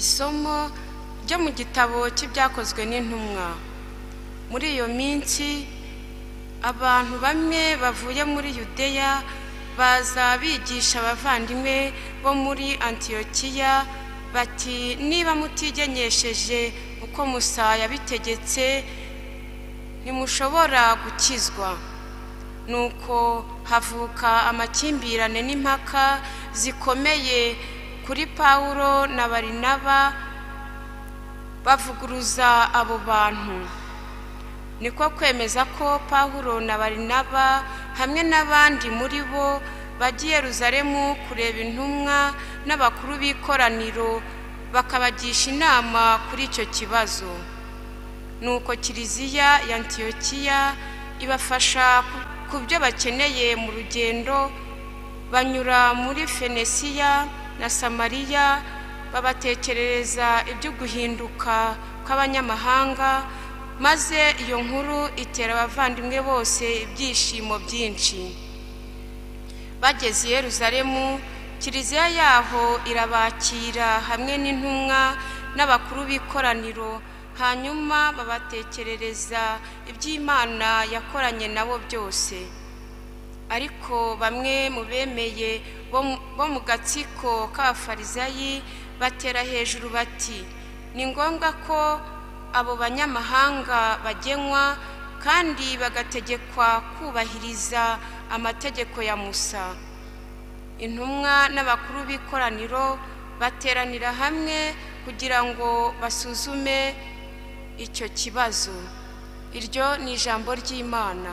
Isomo ryo mu gitabo cy'ibyakozwe n'intumwa. Muri iyo minsi abantu bamwe bavuye muri Yudeya baza bigisha abavandimwe bo muri Antiyokiya bati, niba mutigenyesheje uko Musa yabitegetse ntimushobora gukizwa. Nuko havuka amakimbirane n'impaka zikomeye kuri Pawulo na Barinaba bavuguruza abo bantu. Niko kwemeza ko Pawulo na Barinaba hamwe n'abandi muri bo bagiye Yerusalemu kureba intumwa n'abakuru b'ikoraniro bakabagisha inama kuri icyo kibazo. Nuko Kiliziya ya Antiyokiya ibafasha ku byo bakeneye mu rugendo, banyura muri Fenesiya na Samariya babatekerereza ibyo guhinduka kw'abanyamahanga, maze iyo nkuru itera abavandimwe bose ibyishimo byinshi. Bageze i Yerusalemu, Kiliziya yaho irabakira hamwe n'intumwa n'abakuru b'ikoraniro, hanyuma babatekerereza iby'Imana yakoranye nabo byose. Ariko bamwe mu bemeye bo mu gatsiko k'Abafarisayi batera hejuru bati, ni ngombwa ko abo banyamahanga bagenwa kandi bagategekwa kubahiriza amategeko ya Musa. Intumwa n'abakuru b'ikoraniro bateranira hamwe kugira ngo basuzume icyo kibazo. Iryo ni ijambo ry'Imana.